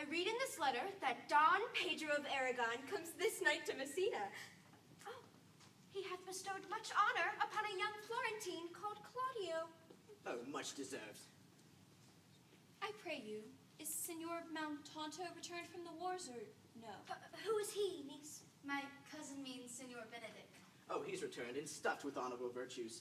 I read in this letter that Don Pedro of Aragon comes this night to Messina. Oh, he hath bestowed much honor upon a young Florentine called Claudio. Oh, much deserved. I pray you, is Signor Mountanto returned from the wars, or no? Who is he, niece? My cousin means Signor Benedict. Oh, he's returned and stuffed with honorable virtues.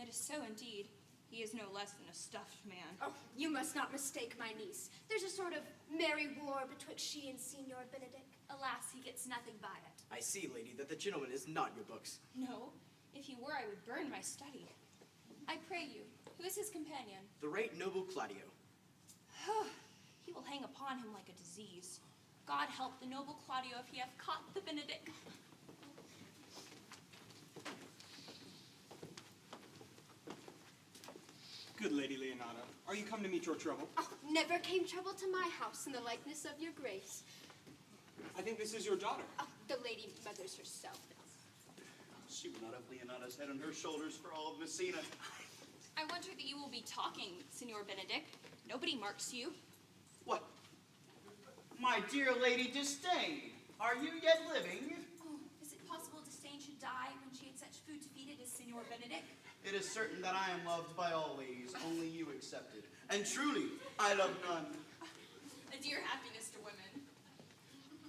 It is so indeed. He is no less than a stuffed man. Oh, you must not mistake my niece. There's a sort of merry war betwixt she and Signor Benedict. Alas, he gets nothing by it. I see, lady, that the gentleman is not your books. No, if he were, I would burn my study. I pray you, who is his companion? The right noble Claudio. He will hang upon him like a disease. God help the noble Claudio if he have caught the Benedict. Good Lady Leonata, are you come to meet your trouble? Oh, never came trouble to my house in the likeness of your grace. I think this is your daughter. Oh, the lady mothers herself. She would not have Leonata's head on her shoulders for all of Messina. I wonder that you will be talking, Signor Benedict. Nobody marks you. What? My dear Lady Disdain, are you yet living? Oh, is it possible Disdain should die when she had such food to feed it as Signor Benedict? It is certain that I am loved by all ladies, only you excepted. And truly, I love none. A dear happiness to women.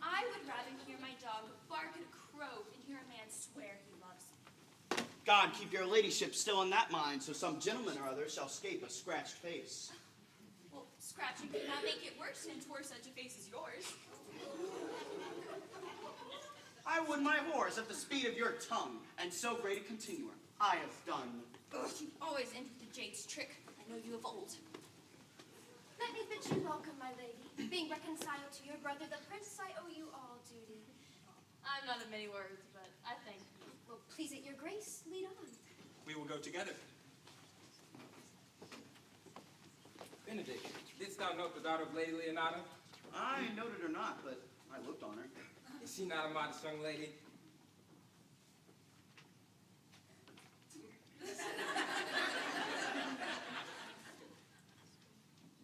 I would rather hear my dog bark at a crow than hear a man swear he loves me. God keep your ladyship still in that mind, so some gentleman or other shall escape a scratched face. Well, scratching could not make it worse than toward such a face as yours. I would my horse at the speed of your tongue, and so great a continuer. I have done. Ugh, you always end with the jade's trick. I know you of old. Let me bid you welcome, my lady. Being reconciled to your brother, the prince, I owe you all duty. I'm not of many words, but I thank you. Well, please it your grace, lead on. We will go together. Benedict, didst thou note the daughter of Lady Leonata? I noted her not, but I looked on her. Is she not a modest young lady?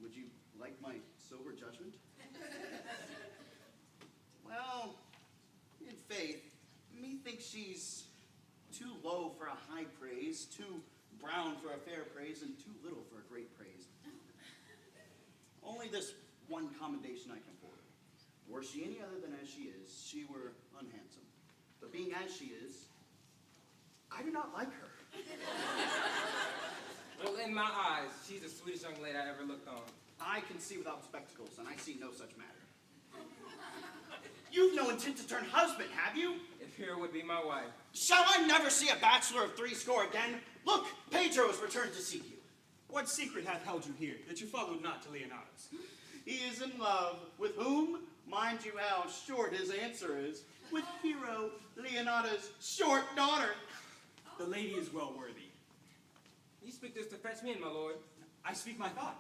Would you like my sober judgment? Well, in faith, methinks she's too low for a high praise, too brown for a fair praise, and too little for a great praise. Only this one commendation I can afford. Were she any other than as she is, she were unhandsome. But being as she is, I do not like her. Well, in my eyes, she's the sweetest young lady I ever looked on. I can see without spectacles, and I see no such matter. You've no intent to turn husband, have you? If here would be my wife. Shall I never see a bachelor of 80 again? Look, Pedro has returned to seek you. What secret hath held you here, that you followed not to Leonata's? He is in love. With whom? Mind you how short his answer is. With Hero, Leonata's short daughter. The lady is well worthy. You speak this to fetch me in, my lord. I speak my thought.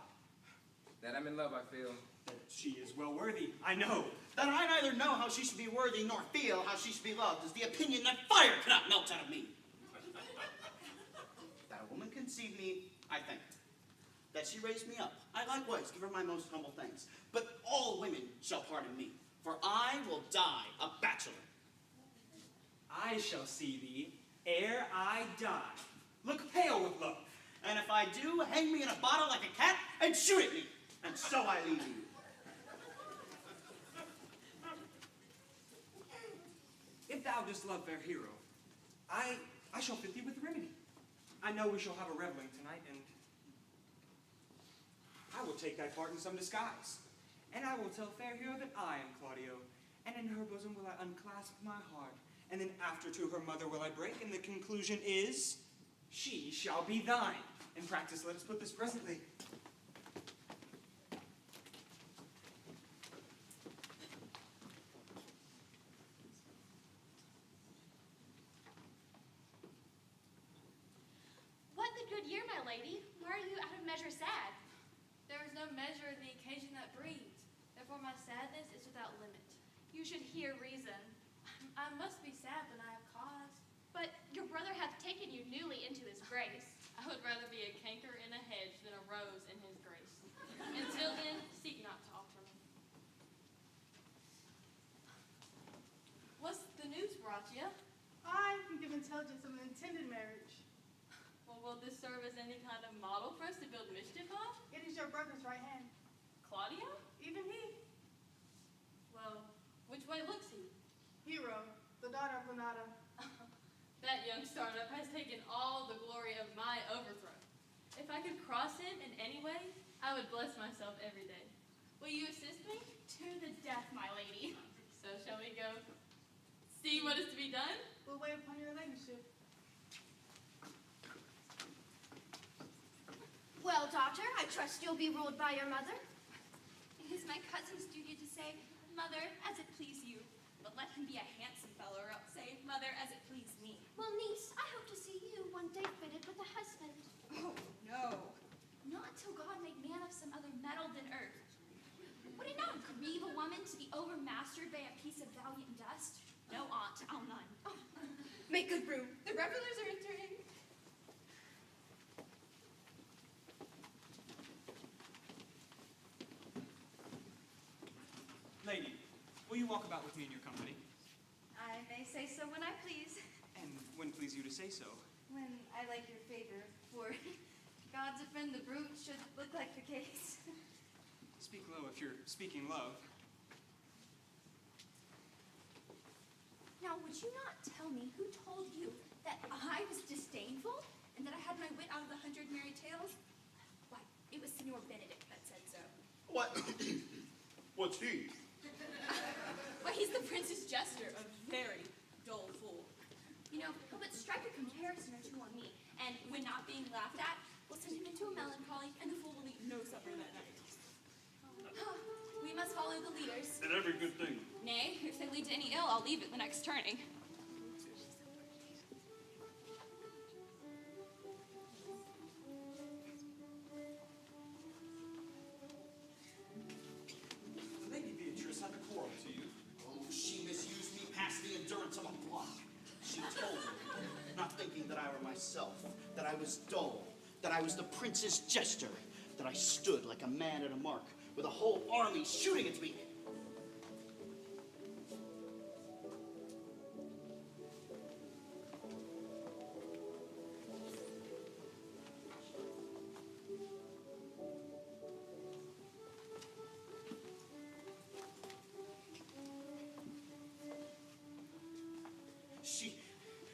That I'm in love, I feel. That she is well worthy, I know. That I neither know how she should be worthy nor feel how she should be loved is the opinion that fire cannot melt out of me. That a woman conceived me, I thank her. That she raised me up, I likewise give her my most humble thanks. But all women shall pardon me, for I will die a bachelor. I shall see thee ere I die. Look pale with love. And if I do, hang me in a bottle like a cat and shoot at me. And so I leave you. If thou dost love fair hero, I shall fit thee with remedy. I know we shall have a reveling tonight, and I will take thy part in some disguise. And I will tell fair hero that I am Claudio, and in her bosom will I unclasp my heart, and then after to her mother will I break, and the conclusion is, she shall be thine. In practice, let us put this presently. What the good year, my lady? Why are you out of measure sad? There is no measure in the occasion that breeds. Therefore my sadness is without limit. You should hear reason. I must be sad when I have cause. But your brother hath taken you newly into his grace. I would rather be a canker in a hedge than a rose in his grace. Until then, seek not to alter me. intelligence of an intended marriage. Well, will this serve as any kind of model for us to build mischief on? It is your brother's right hand. Claudio? Even he, Well, which way looks he? Hero, the daughter of Renata. That young startup has taken all the glory of my overthrow. If I could cross him in any way, I would bless myself every day. Will you assist me? To the death, my lady. So shall we go see what is to be done? We'll wait upon your ladyship. Well, daughter, I trust you'll be ruled by your mother. It is my cousin's duty to say, Mother, as it please you. But let him be a handsome fellow, or else say, Mother, as it please me. Well, niece, I hope to see you one day fitted with a husband. Oh, no. Not till God make man of some other metal than earth. Would it not grieve a woman to be overmastered by a piece of valiant dust? No, aunt, I'll none. Oh, make good room. The revelers are entering. Lady, will you walk about with me in your company? I may say so when I please. And when please you to say so? When I like your favor, for God defend the brute should look like the case. Speak low if you're speaking love. Now, would you not tell me who told you that I was disdainful and that I had my wit out of 100 merry tales? Why, it was Signor Benedict that said so. What? What's he? Why, he's the prince's jester, a very dull fool. You know, he'll but strike a comparison or two on me, and when not being laughed at, we'll send him into a melancholy, and the fool will eat no supper that night. We must follow the leaders. And every good thing. Nay, if they lead to any ill, I'll leave at the next turning. Lady Beatrice had a quarrel to you. Oh, she misused me past the endurance of a block. She told me, not thinking that I were myself, that I was dull, that I was the prince's jester, that I stood like a man at a mark, with a whole army shooting at me.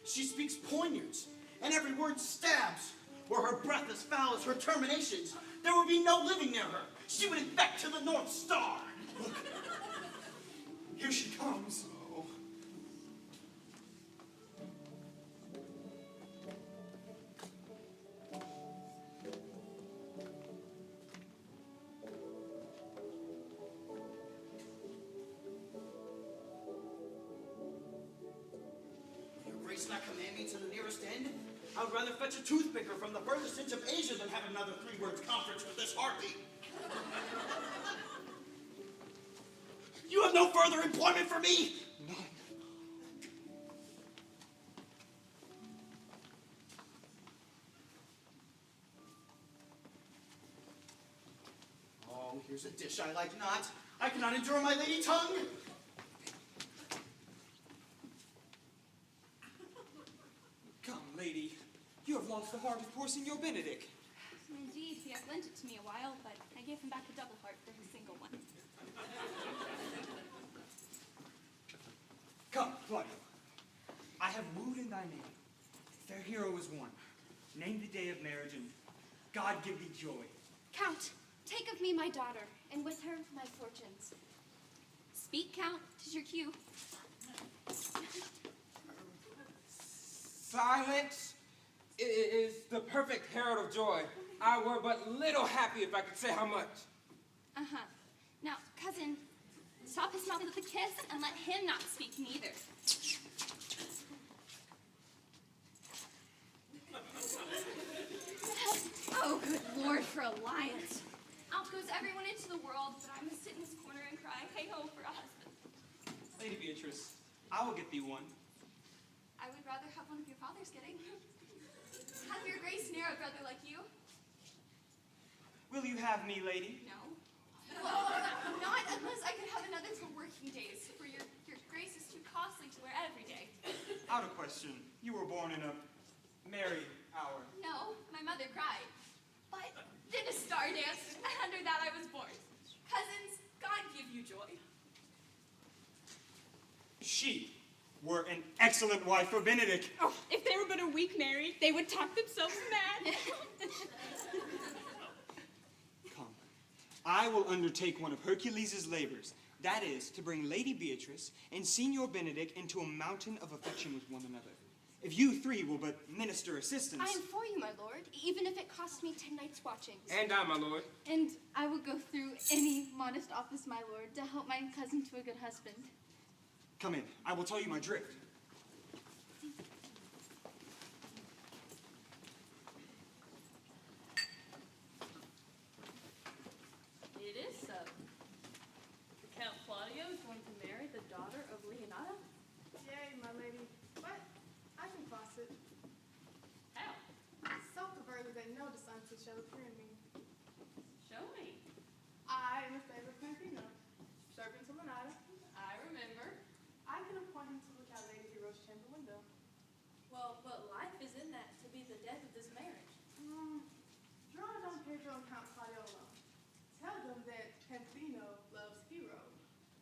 She speaks poignards, and every word stabs. Were her breath as foul as her terminations, there would be no living near her. She would infect to the North Star. Look, here she comes. Oh. Your Grace not command me to the nearest end? I would rather fetch a toothpicker from the furthest edge of Asia than have another 3 words conference with this harpy. You have no further employment for me? None. Oh, here's a dish I like not. I cannot endure my lady tongue. Come, lady. You have lost the heart of poor Signor Benedict. Indeed, he has lent it to me a while, but I gave him back a double heart for his single one. Come, Claudio. I have wooed in thy name. Fair hero is one. Name the day of marriage, and God give thee joy. Count, take of me my daughter, and with her my fortunes. Speak, Count, 'tis your cue. Silence is the perfect herald of joy. I were but little happy if I could say how much. Uh-huh. Now, cousin, stop his mouth with a kiss and let him not speak neither. Oh, good Lord, for alliance. Out goes everyone into the world, but I must sit in this corner and cry, hey-ho, for a husband. Lady Beatrice, I will get thee one. I would rather have one of your father's getting. Have your grace near a brother like you? Will you have me, lady? No. Well, not unless I could have another for working days, for your grace is too costly to wear every day. Out of question. You were born in a merry hour. No, my mother cried. But did a star dance, and under that I was born. Cousins, God give you joy. She were an excellent wife for Benedict. Oh, if they were but a week married, they would talk themselves mad. Come, I will undertake one of Hercules' labors. That is, to bring Lady Beatrice and Signor Benedict into a mountain of affection with one another. If you three will but minister assistance. I am for you, my lord, even if it costs me 10 nights' watchings. And I, my lord. And I will go through any modest office, my lord, to help my cousin to a good husband. Come in. I will tell you my drift. It is so. The Count Claudio is going to marry the daughter of Leonardo. Yay, my lady. But I can cross it. How? So covertly that no dishonesty shall appear in me. Show me. I am a favorite Campino, servant to Lenata. I remember. I can appoint him to look out Lady Hero's chamber window. Well, what life is in that to be the death of this marriage? Draw Don Pedro and Count Claudio alone. Tell them that Campino loves Hero.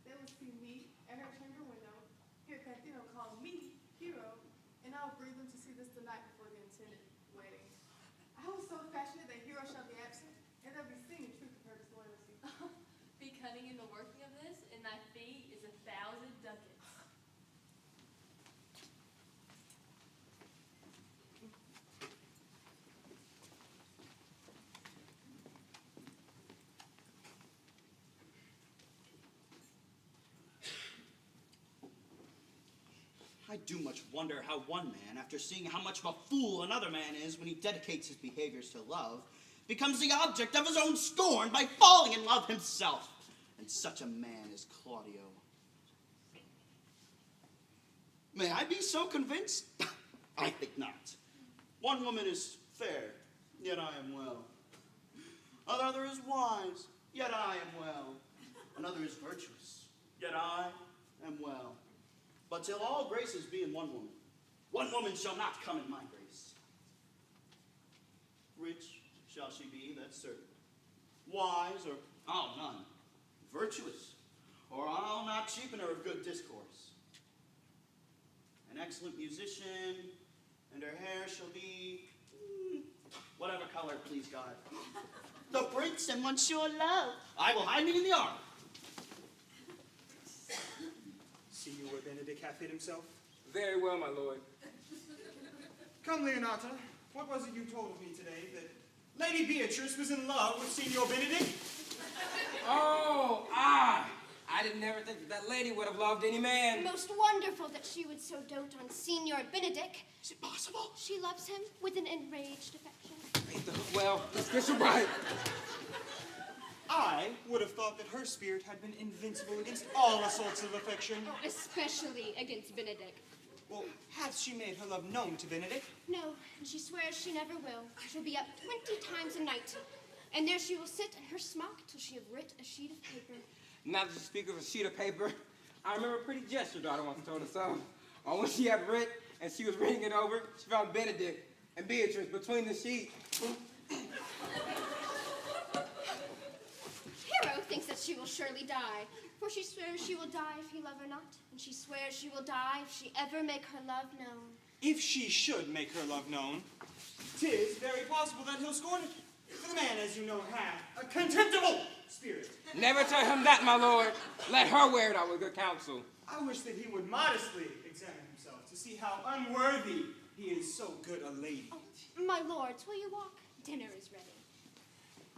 They will see me at her chamber window, hear Campino call me Hero, and I will bring them to see this the night before the intended wedding. I was so passionate that Hero shall be absent, and they'll be seeing the truth of her disloyalty. Be cunning in the working of this, and thy fee is 1,000 ducats. I do much wonder how one man, after seeing how much of a fool another man is when he dedicates his behaviors to love, becomes the object of his own scorn by falling in love himself. And such a man is Claudio. May I be so convinced? I think not. One woman is fair, yet I am well. Another is wise, yet I am well. Another is virtuous, yet I am well. But till all graces be in one woman shall not come in my grace. Rich shall she be, that's certain. Wise, or I'll none. Virtuous, or I'll not cheapen her of good discourse. An excellent musician, and her hair shall be whatever color, please God. The prince and Monsieur Love. I will hide me in the arm. See you where Benedict hath hid himself? Very well, my lord. Come, Leonata, what was it you told of me today? That Lady Beatrice was in love with Signor Benedict? Oh, I didn't never think that lady would have loved any man. Most wonderful that she would so dote on Signor Benedict. Is it possible? She loves him with an enraged affection. Well, Bishop right. I would have thought that her spirit had been invincible against all assaults of affection. Especially against Benedict. Well, hath she made her love known to Benedict? No, and she swears she never will. She'll be up 20 times a night. And there she will sit in her smock till she have writ a sheet of paper. Now that you speak of a sheet of paper, I remember a pretty jest your daughter once told us so. When she had writ and she was reading it over, she found Benedict and Beatrice between the sheets. Hero thinks that she will surely die, for she swears she will die if he love her not, and she swears she will die if she ever make her love known. If she should make her love known, 'tis very possible that he'll scorn it. For the man, as you know, hath a contemptible spirit. Never tell him that, my lord. Let her wear it out with good counsel. I wish that he would modestly examine himself to see how unworthy he is so good a lady. Oh, my lords, will you walk? Dinner is ready.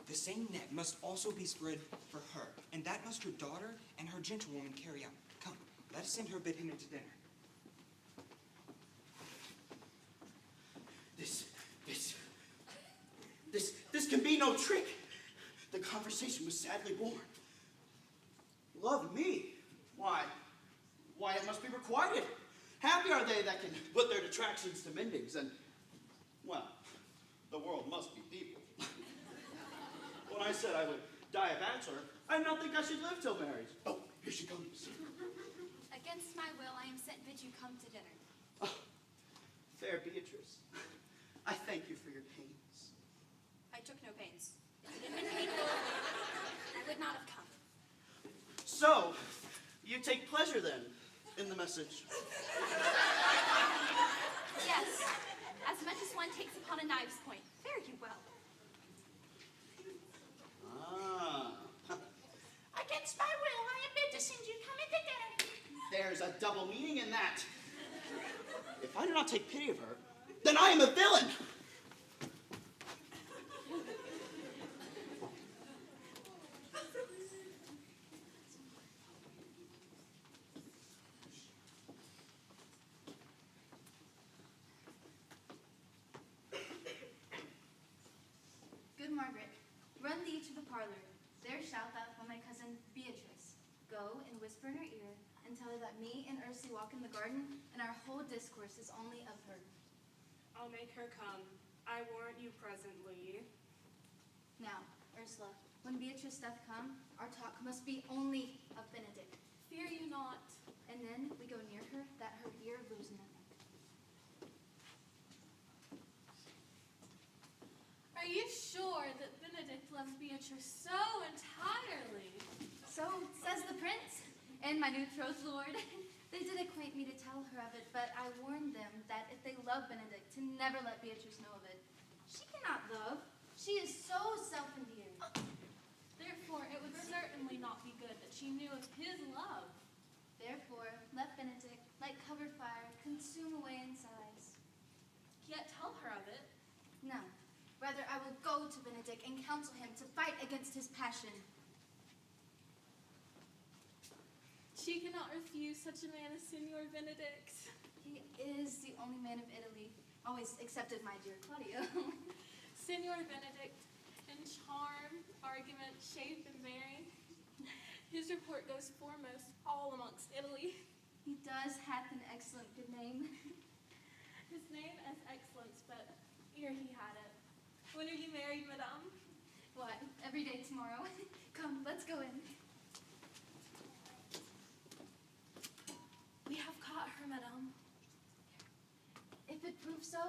The same net must also be spread for her, and that must her daughter and her gentlewoman carry out. Come, let us send her bid him into dinner. This can be no trick. The conversation was sadly born. Love me? Why, it must be requited. Happy are they that can put their detractions to mendings, and, well, the world must be people. When I said I would die a bachelor, I did not think I should live till married. Oh, here she comes. Against my will, I am sent bid you come to dinner. Oh, Fair Beatrice, I thank you for your pains. I took no pains. If it had been painful, I would not have come. So, you take pleasure then in the message? Yes, as much as one takes upon a knife's point. Fare you well. Ah. Against my will, I admit to send you come into dinner. There's a double meaning in that. If I do not take pity of her, then I am a villain! Good Margaret, run thee to the parlor. There shalt thou find my cousin Beatrice. Go and whisper in her ear, and tell her that me and Ursie walk in the garden, and our whole discourse is only of her. I'll make her come. I warrant you presently. Now, Ursula, when Beatrice doth come, our talk must be only of Benedict. Fear you not. And then we go near her, that her ear looseneth. Are you sure that Benedict loves Beatrice so entirely? So says the prince, and my new betrothed lord. They did acquaint me to tell her of it, but I warned them that if they love Benedict, to never let Beatrice know of it. She cannot love. She is so self-endeared. Therefore, it would certainly not be good that she knew of his love. Therefore, let Benedict, like covered fire, consume away in sighs. Yet tell her of it. No, rather I will go to Benedict and counsel him to fight against his passion. She cannot refuse such a man as Signor Benedict. He is the only man of Italy, always excepted my dear Claudio. Signor Benedict, in charm, argument, shape, and bearing, his report goes foremost all amongst Italy. He does hath an excellent good name. His name is Excellence, but ere he had it. When are you married, madame? What, every day tomorrow? Come, let's go in. We have caught her, madame. If it proves so,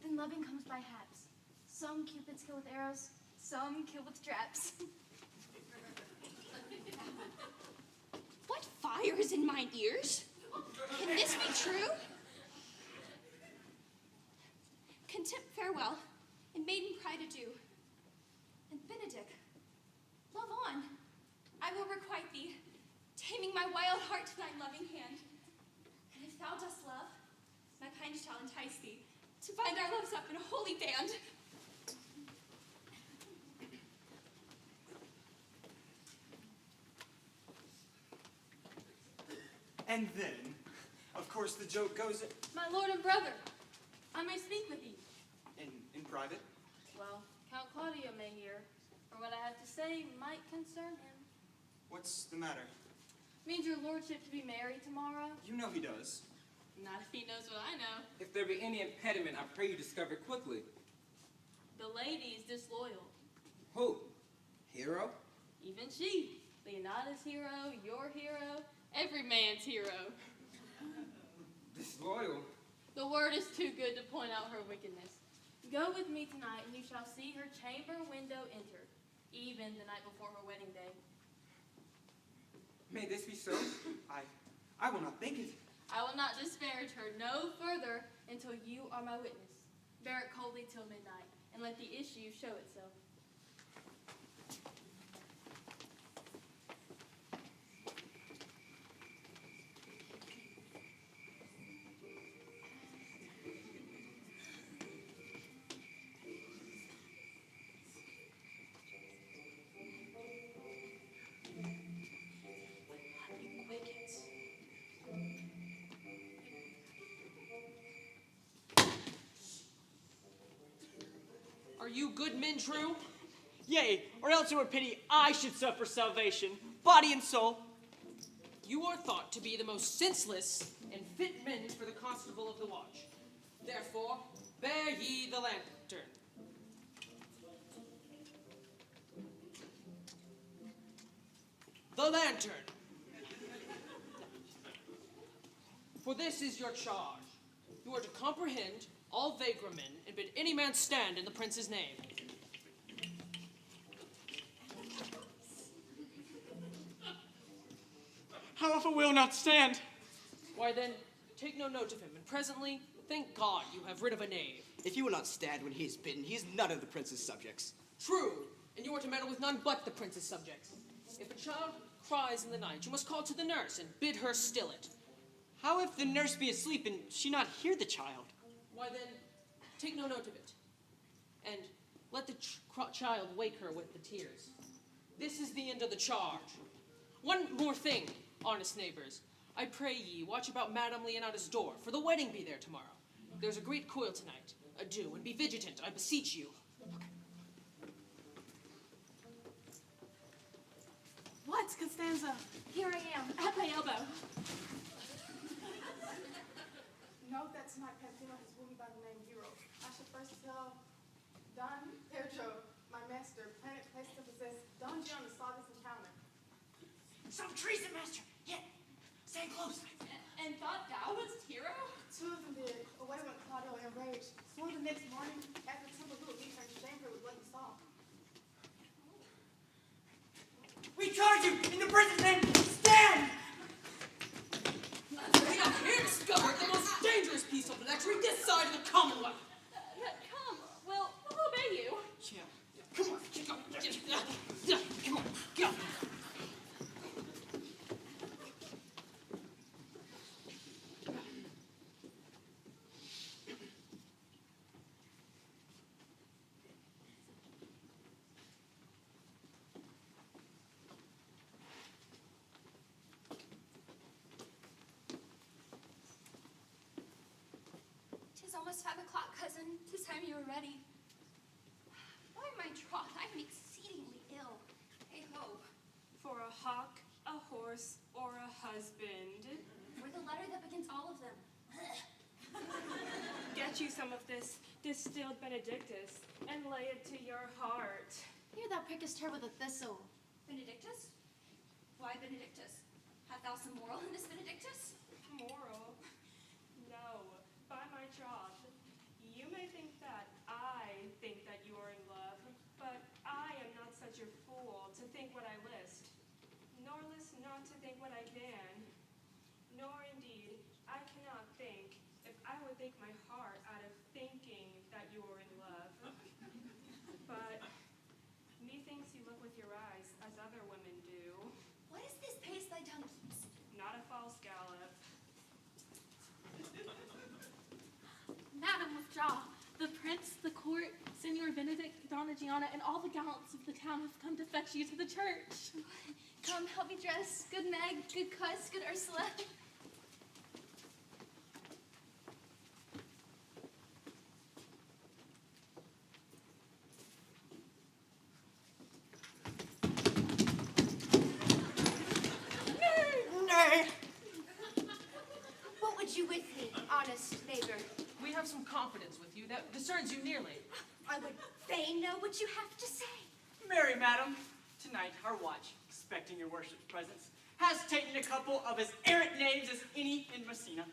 then loving comes by halves. Some cupids kill with arrows, some kill with traps. What fire is in mine ears? Can this be true? Contempt farewell, and maiden pride adieu. And Benedict, love on. I will requite thee, taming my wild heart to thine loving hand. And if thou dost love, my kind shall entice thee to bind our loves up in a holy band. And then, of course, the joke goes My lord and brother, I may speak with you. in private. Well, Count Claudio may hear, for what I have to say might concern him. What's the matter? Means your lordship to be married tomorrow? You know he does. Not if he knows what I know. If there be any impediment, I pray you discover it quickly. The lady is disloyal. Who? Hero? Even she. Leonada's hero, your hero, every man's hero. Disloyal? The word is too good to point out her wickedness. Go with me tonight, and you shall see her chamber window entered, even the night before her wedding day. May this be so? I will not think it. I will not disparage her no further until you are my witness. Bear it coldly till midnight, and let the issue show itself. Are you good men true? Yea, or else it were pity I should suffer salvation, body and soul. You are thought to be the most senseless and fit men for the constable of the watch. Therefore, bear ye the lantern. The lantern. For this is your charge. You are to comprehend all vagrant and bid any man stand in the prince's name. How if I will not stand? Why then, take no note of him, and presently, thank God you have rid of a knave. If you will not stand when he is bidden, he is none of the prince's subjects. True, and you are to meddle with none but the prince's subjects. If a child cries in the night, you must call to the nurse and bid her still it. How if the nurse be asleep and she not hear the child? Why then, take no note of it, and let the child wake her with the tears. This is the end of the charge. One more thing, honest neighbors. I pray ye, watch about Madame Leonata's door, for the wedding be there tomorrow. There's a great coil tonight. Adieu, and be vigilant, I beseech you. What, Costanza? Here I am, at my elbow. Note that tonight Pantino has wooed me by the name Hero. I should first tell Don Pedro, my master, planet placed to possess Don Gianna saw this encounter. Some treason, master. Yeah, stay close. And thought thou wast hero? Two of them did. Away went Claudio enraged. Swore the next morning at the temple he would meet her and shame her with what he saw. We charge you in the prince's name, stand! We have here discovered the most dangerous piece of lechery this side of the Commonwealth. Come, we'll obey you. Yeah. Come on, come on, go. Tis almost 5 o'clock, cousin. 'Tis time you were ready. By my troth, I am exceedingly ill. Hey ho. For a hawk, a horse, or a husband. For the letter that begins all of them. Get you some of this distilled Benedictus and lay it to your heart. Here thou prickest her with a thistle. Benedictus? Why Benedictus? Hast thou some moral in this Benedictus? Moral? No, by my troth. You may think that I think that you are in love, but I am not such a fool to think what I list, nor list not to think what I can, nor indeed I cannot think if I would think my heart out of thinking that you are in love. But methinks you look with your eyes as other women do, What is this pace thy tongue keeps? not a false gallop. Madam, withdraw. The prince, the court, Senor Benedict, Donna Gianna, and all the gallants of the town have come to fetch you to the church. Come, help me dress. Good Meg, good Cuss, good Ursula. Nay! What would you with me, honest neighbor? We have some confidence with you that discerns you nearly. I would fain know what you have to say. Mary, madam, tonight our watch, expecting your worship's presence, has taken a couple of as errant knaves as any in Messina.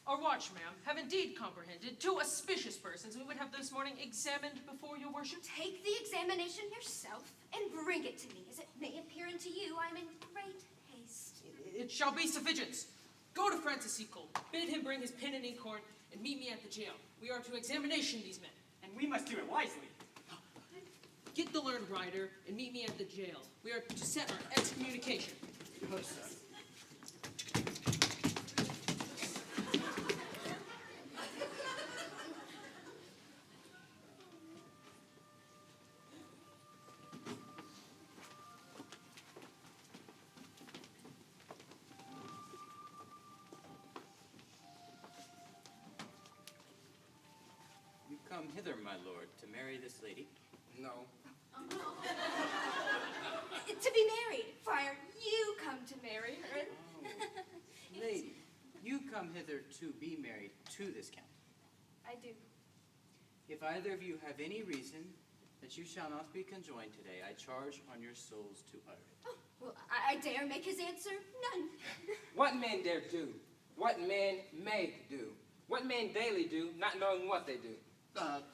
Our watch, ma'am, have indeed comprehended 2 auspicious persons we would have this morning examined before your worship. Take the examination yourself and bring it to me, as it may appear unto you I am in great haste. It shall be sufficient. Go to Francis Eagle, bid him bring his pen and inkhorn, and meet me at the jail. We are to examination these men. And we must do it wisely. Get the learned rider and meet me at the jail. We are to set our excommunication. You come hither, my lord, to marry this lady? No. To be married, friar, you come to marry her. Oh, lady, you come hither to be married to this count. I do. If either of you have any reason that you shall not be conjoined today, I charge on your souls to utter it. Oh, well, I dare make his answer none. What man dare do? What man may do? What men daily do, not knowing what they do.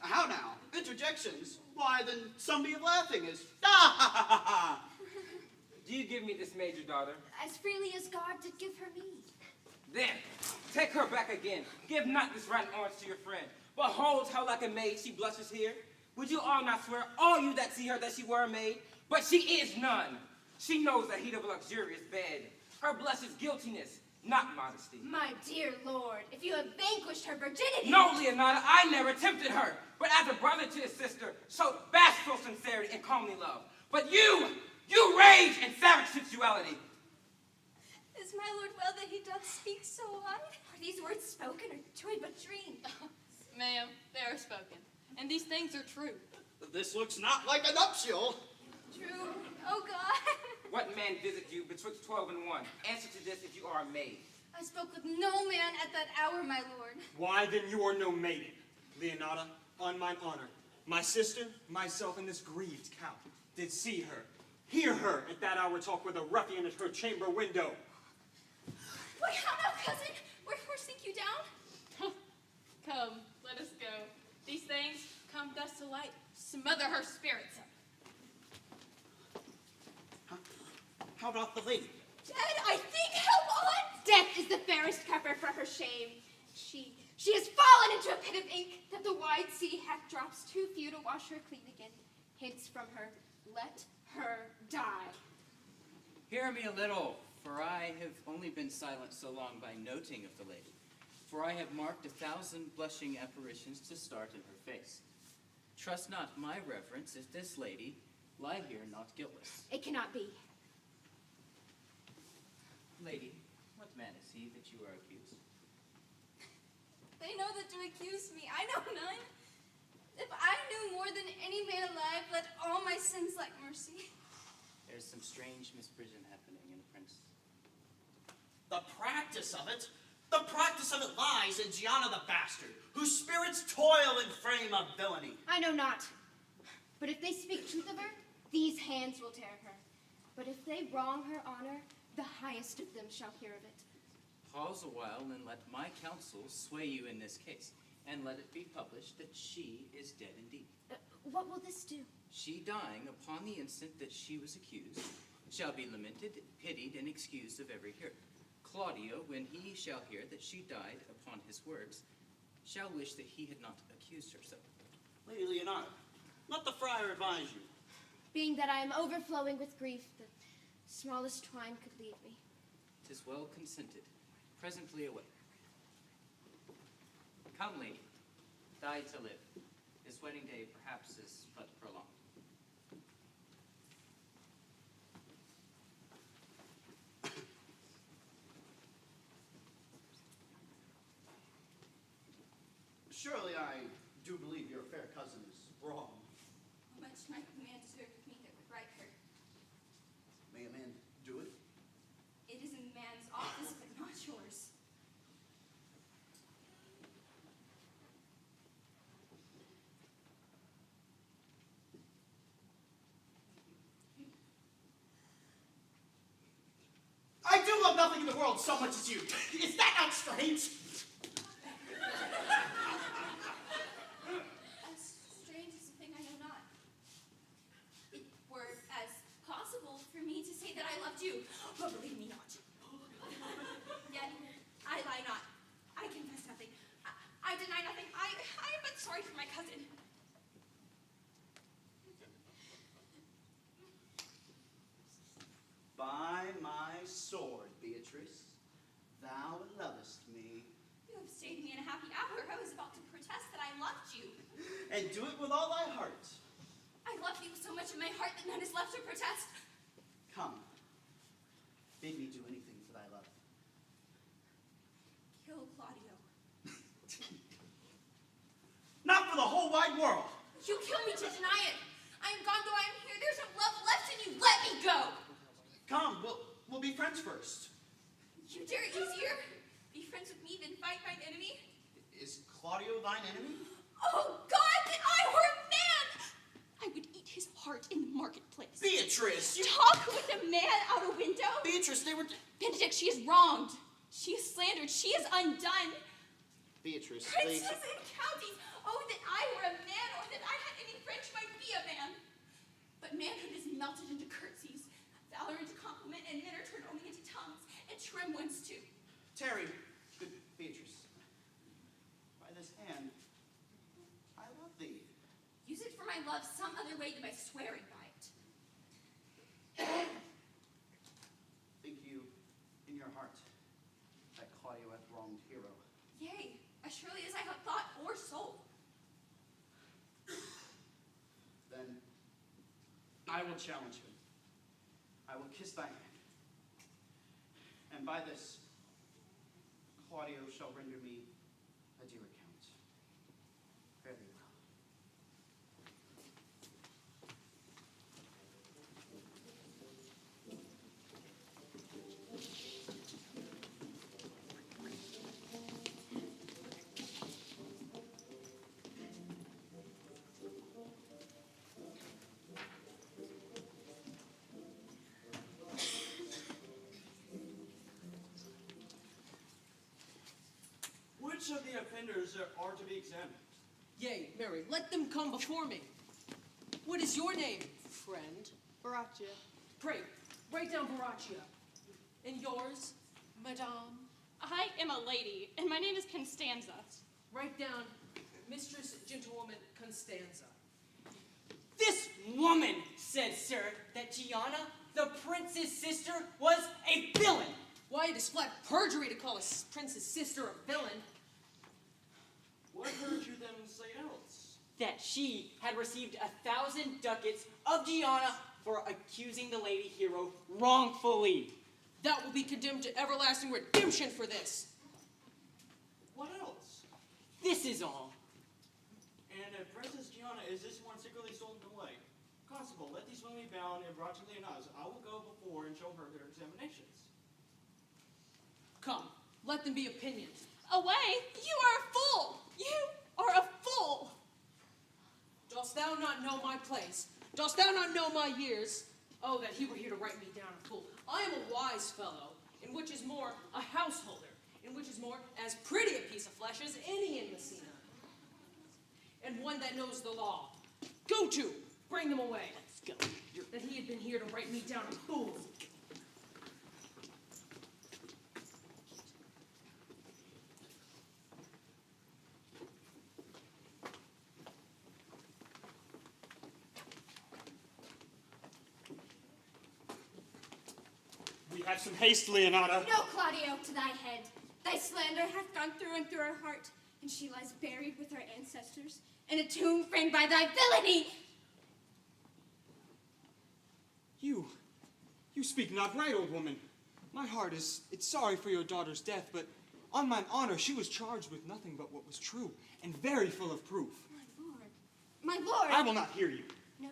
How now? Interjections? Why, then some be laughing as, ah, ha, ha, ha, ha. Do you give me this maid, your daughter? As freely as God did give her me. Then, take her back again. Give not this rotten orange to your friend. Behold how like a maid she blushes here. Would you all not swear, all you that see her, that she were a maid? But she is none. She knows the heat of a luxurious bed. Her blush is guiltiness, not modesty. My dear lord, if you have vanquished her virginity... No, Leonardo, I never tempted her. But as a brother to his sister, showed bashful sincerity and comely love. But you rage and savage sensuality. Is my lord well that he doth speak so on? Are these words spoken or do I but dream? Ma'am, they are spoken, and these things are true. This looks not like a nuptial. True. Oh, God. What man visit you betwixt 12 and 1? Answer to this if you are a maid. I spoke with no man at that hour, my lord. Why then you are no maiden, Leonata, on mine honor. My sister, myself, and this grieved count did see her, hear her at that hour talk with a ruffian at her chamber window. Why, how now, cousin? Wherefore sink you down? Come, let us go. These things come thus to light. Smother her spirits. How doth the lady? Dead, I think, help on! Death is the fairest cover for her shame. She has fallen into a pit of ink that the wide sea hath drops too few to wash her clean again. Hence from her, let her die. Hear me a little, for I have only been silent so long by noting of the lady. For I have marked 1,000 blushing apparitions to start in her face. Trust not my reverence if this lady lie here not guiltless. It cannot be. Lady, what man is he that you are accused? They know that to accuse me. I know none. If I knew more than any man alive, let all my sins lack mercy. There's some strange misprision happening in the prince. The practice of it lies in Gianna the bastard, whose spirits toil in frame of villainy. I know not. But if they speak truth of her, these hands will tear her. But if they wrong her honor, the highest of them shall hear of it. Pause a while and let my counsel sway you in this case, and let it be published that she is dead indeed. What will this do? She dying upon the instant that she was accused, shall be lamented, pitied, and excused of every hearer. Claudio, when he shall hear that she died upon his words, shall wish that he had not accused her so. Lady Leonardo, let the friar advise you. Being that I am overflowing with grief, the smallest twine could lead me. 'Tis well consented. Presently away. Come, lady, die to live. This wedding day perhaps is but prolonged. Surely I do believe your fair cousin is wrong. How much might the man deserve of me that would right her? May a man do it? It is in man's office, but not yours. I do love nothing in the world so much as you. Is that not strange? As strange as a thing I know not. It were as possible for me to say that I loved you, but believe me not. Yet I lie not. I confess nothing. I deny nothing. I am but sorry for my cousin. By my sword, Beatrice, thou lovest me. You have stayed me in a happy hour. I was about to protest that I loved you. And do it with all thy heart. I love you so much in my heart that none is left to protest. Come, bid me do anything for thy love. Kill Claudio. Not for the whole wide world. You kill me to deny it. I am gone though I am here. There's no love left in you. Let me go. Come, we'll be friends first. You dare easier be friends with me than fight mine enemy? Is Claudio thine enemy? Oh God, that I were a man! I would eat his heart in the marketplace. Beatrice, you... Talk with a man out a window? Beatrice, they were... Benedict, she is wronged. She is slandered. She is undone. Beatrice, Princes and counties! Oh, that I were a man, or that I had any French might be a man! But manhood is melted into curtsies, valor into compliment, and men are turned only into tongues, and trim ones too. Terry, Beatrice, by this hand, I love thee. Use it for my love some other way than by swearing by it. Think you, in your heart, that Claudio hath wronged Hero? Yea, as surely as I have thought or soul. Then I will challenge him. I will kiss thy hand. And by this, Claudio shall render me a dear account. Fare thee well. Which of the offenders are to be examined? Yea, Mary, let them come before me. What is your name, friend? Baraccia. Pray, write down Baraccia. And yours, madame? I am a lady, and my name is Constanza. Write down Mistress Gentlewoman Constanza. This woman said, sir, that Gianna, the prince's sister, was a villain. Why, it is flat perjury to call a prince's sister a villain. What heard you then say else? That she had received 1,000 ducats of Gianna for accusing the lady hero wrongfully. That will be condemned to everlasting redemption for this. What else? This is all. And Princess Gianna, is this one secretly stolen away? Constable, let these women be bound and brought to Leonidas. I will go before and show her their examinations. Come, let them be opinions. Away! You are a fool! You are a fool! Dost thou not know my place? Dost thou not know my years? Oh, that he were here to write me down a fool. I am a wise fellow, in which is more a householder, in which is more as pretty a piece of flesh as any in Messina, and one that knows the law. Go to, bring them away. Let's go. That he had been here to write me down a fool. Have some haste, Leonata. No, Claudio, to thy head. Thy slander hath gone through and through her heart, and she lies buried with her ancestors in a tomb framed by thy villainy. You speak not right, old woman. My heart is sorry for your daughter's death, but on mine honor, she was charged with nothing but what was true, and very full of proof. My lord. I will not hear you. No.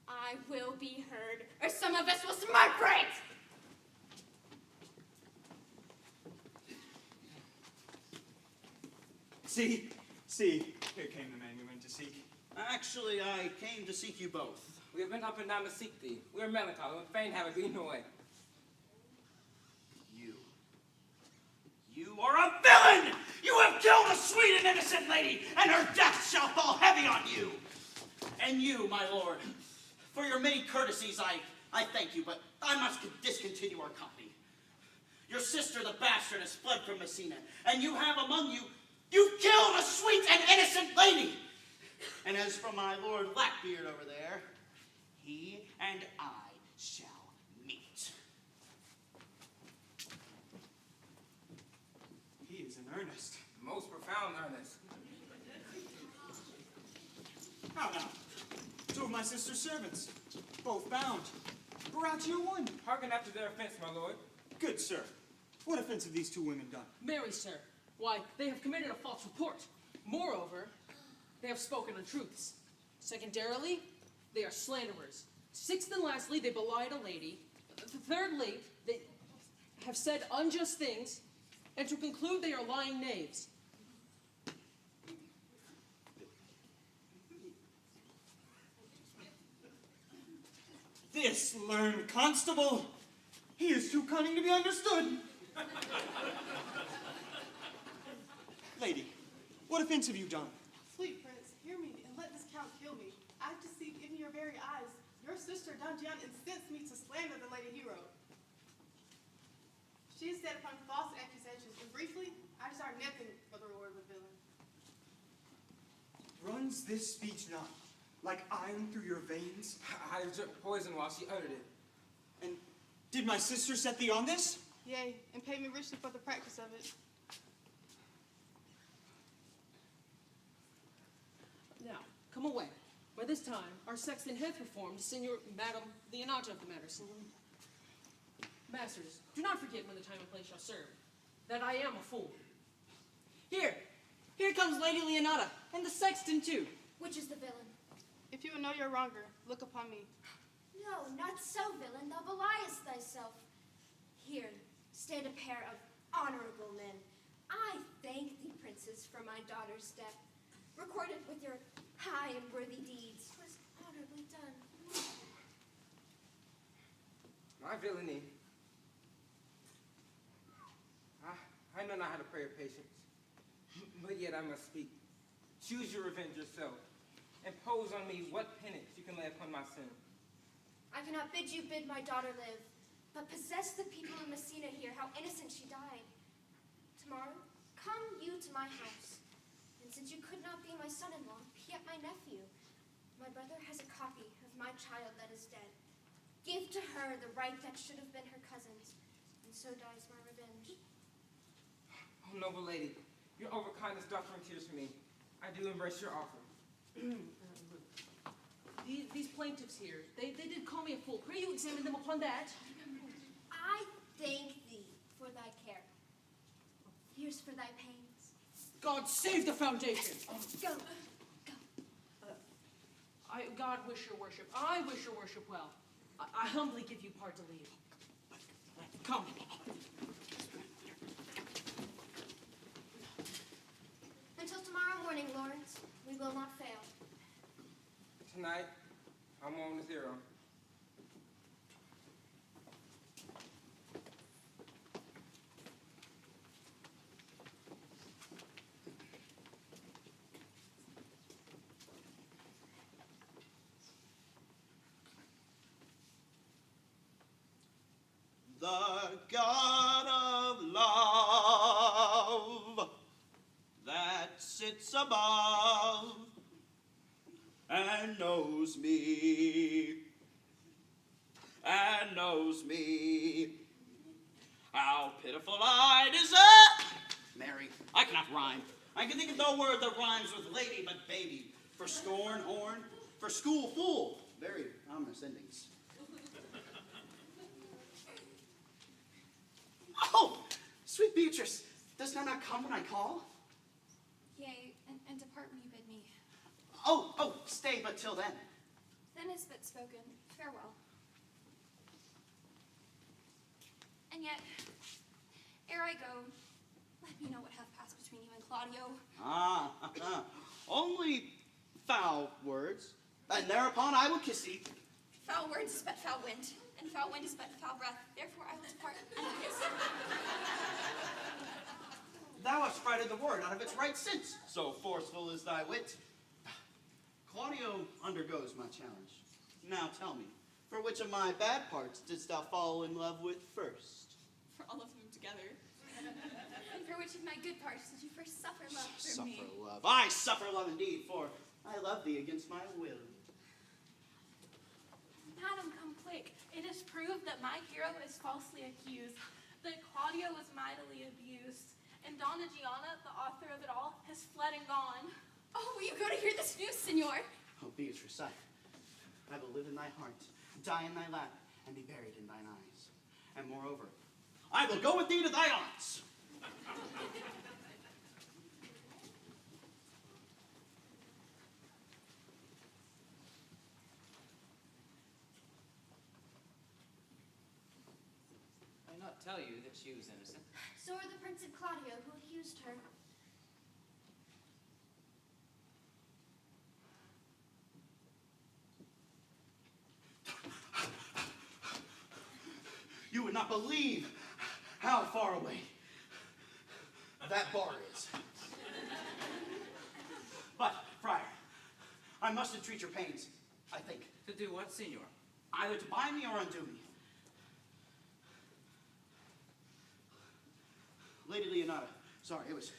I will be heard, or some of us will smart for it. See, here came the man you went to seek. Actually, I came to seek you both. We have been up and down to seek thee. We are melancholy, and fain have it been away. You are a villain! You have killed a sweet and innocent lady, and her death shall fall heavy on you. And you, my lord, for your many courtesies, I thank you, but I must discontinue our company. Your sister, the bastard, has fled from Messina, and you have among you, you've killed a sweet and innocent lady. And as for my lord Blackbeard over there, he and I shall meet. He is in earnest. Most profound earnest. How now? Two of my sister's servants, both bound. Baraccio one. Hearken after their offense, my lord. Good, sir. What offense have these two women done? Mary, sir. Why, they have committed a false report. Moreover, they have spoken untruths. Secondarily, they are slanderers. Sixth and lastly, they belied a lady. Thirdly, they have said unjust things. And to conclude, they are lying knaves. This learned constable, he is too cunning to be understood. Lady, what offense have you done? Sweet prince, hear me and let this count kill me. I have to see in your very eyes. Your sister, Donjiana, incensed me to slander the lady hero. She is set upon false accusations, and briefly, I desire nothing but the reward of the villain. Runs this speech not like iron through your veins? I took poison while she uttered it. And did my sister set thee on this? Yea, and pay me richly for the practice of it. Now, come away. By this time, our sexton hath performed Senor Madam Leonata of the matter. Masters, do not forget when the time and place shall serve, that I am a fool. Here comes Lady Leonata, and the sexton too. Which is the villain? If you would know your wronger, look upon me. No, not so, villain. Thou beliest thyself. Here stand a pair of honorable men. I thank thee, princes, for my daughter's death. Recorded with your high and worthy deeds. 'Twas honorably done. My villainy. I know not how to pray of patience, but yet I must speak. Choose your revenge yourself. Impose on me what penance you can lay upon my sin. I cannot bid you bid my daughter live, but possess the people of Messina here how innocent she died. Tomorrow, come you to my house, and since you could not be my son-in-law, be yet my nephew. My brother has a copy of my child that is dead. Give to her the right that should have been her cousin's, and so dies my revenge. Oh, noble lady, your overkindness doth bring tears for me. I do embrace your offer. These plaintiffs here, they did call me a fool. Pray you examine them upon that. I thank thee for thy care. Here's for thy pains. God save the foundation. Go. God wish your worship. I wish your worship well. I humbly give you part to lead. Come. Until tomorrow morning, Lawrence, we will not fail. Tonight, I'm on 0. The God of love that sits above and knows me, how pitiful I deserve. Mary, I cannot rhyme. I can think of no word that rhymes with lady but baby. For scorn, horn, for school, fool. Very ominous endings. Oh, sweet Beatrice, dost thou not come when I call? Yea, and depart when you bid me. Oh, stay but till then. Then is but spoken. Farewell. And yet, ere I go, let me know what hath passed between you and Claudio. Only foul words, and thereupon I will kiss thee. Foul words is but foul wind, and foul wind is but foul breath. Therefore I will depart and kiss. Thou hast frighted the word out of its right sense, so forceful is thy wit. Claudio undergoes my challenge. Now tell me, for which of my bad parts didst thou fall in love with first? For all of them together. And for which of my good parts did you first suffer love from me? Suffer love. I suffer love indeed, for I love thee against my will. Madam, come quick. It is proved that my hero is falsely accused, that Claudio was mightily abused, and Donna Gianna, the author of it all, has fled and gone. Oh, will you go to hear this news, senor? Oh, Beatrice, I will live in thy heart, die in thy lap, and be buried in thine eyes. And moreover, I will go with thee to thy aunts. I not tell you that she was innocent. So are the Prince and Claudio, who accused her. You would not believe how far away that bar is. But, Friar, I must entreat your pains, I think. To do what, Signor? Either to bind me or undo me. Lady Leonata, sorry, it was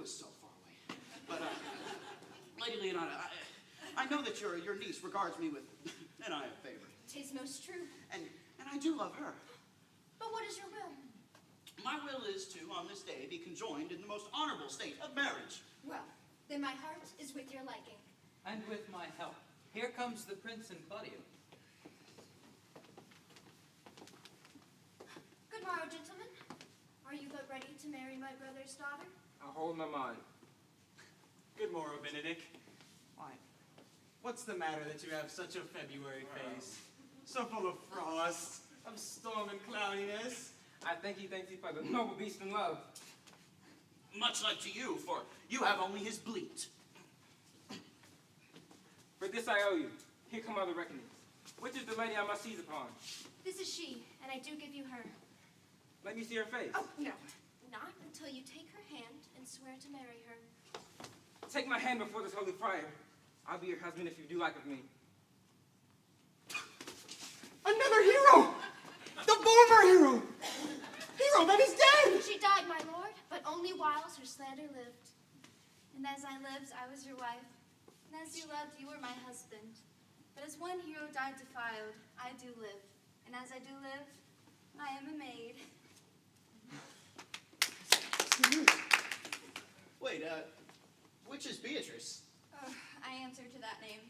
so far away. But, Lady Leonata, I know that your niece regards me with an eye of favor. 'Tis most true. And I do love her. But what is your will? My will is to, on this day, be conjoined in the most honorable state of marriage. Well, then my heart is with your liking. And with my help. Here comes the Prince and Claudio. Good morrow, gentlemen. Are you but ready to marry my brother's daughter? I'll hold my mind. Good morrow, Benedict. Why, what's the matter that you have such a February face? So full of frost, of storm and cloudiness. I think he thinks he's the noble beast in love. Much like to you, for you have only his bleat. For this I owe you. Here come other reckonings. Which is the lady I must seize upon? This is she, and I do give you her. Let me see her face. Oh, no. Not until you take her hand and swear to marry her. Take my hand before this holy friar. I'll be your husband if you do like of me. Another hero! The former hero! Hero that is dead! She died, my lord, but only whiles her slander lived. And as I lived, I was your wife. And as you loved, you were my husband. But as one hero died defiled, I do live. And as I do live, I am a maid. Wait, which is Beatrice? I answer to that name.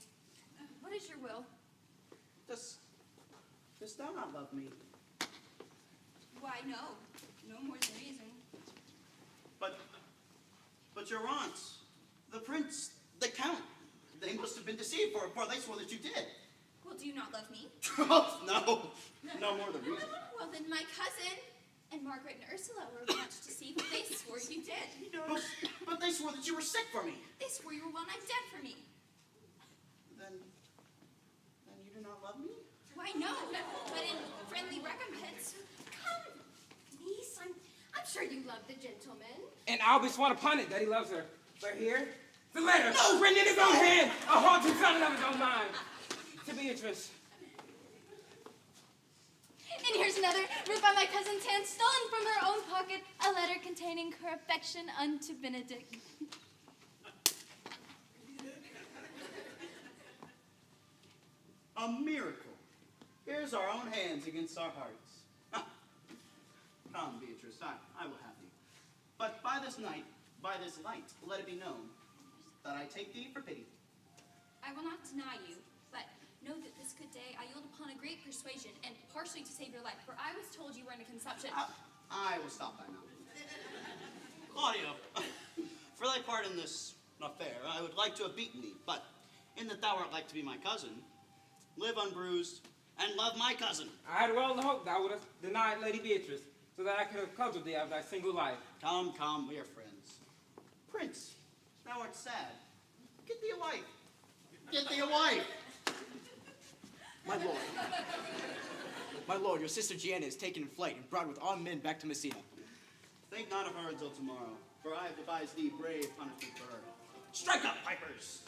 What is your will? Dost thou not love me? Why, no. No more than reason. But your aunts, the prince, the count, they must have been deceived, for they swore that you did. Well, do you not love me? Oh, no more than reason. Well, then my cousin and Margaret and Ursula were much deceived. They swore you did. But they swore that you were sick for me. They swore you were well nigh dead for me. Then you do not love me? Why, no. But in friendly recompense, come, niece. I'm sure you love the gentleman. And I'll be sworn upon it that he loves her. But here, the letter, written in his own hand, a haunted son of his own mind. To Beatrice. And here's another, writ by my cousin's hand, stolen from her own pocket, a letter containing her affection unto Benedict. A miracle. Here's our own hands against our hearts. Come, Beatrice, I will have thee. But by this night, by this light, let it be known that I take thee for pity. I will not deny you, but know that this good day I yield upon a great persuasion, and partially to save your life, for I was told you were in a consumption. I will stop thy mouth. Claudio, for thy part in this affair, I would like to have beaten thee, but in that thou art like to be my cousin, live unbruised, and love my cousin. I had well hoped thou would have denied Lady Beatrice, so that I could have cudgeled thee of thy single life. Come, we are friends. Prince, thou art sad. Get thee a wife. Get thee a wife. My lord, your sister Gianna is taken in flight and brought with armed men back to Messina. Think not of her until tomorrow, for I have devised thee brave punishment for her. Strike up, pipers!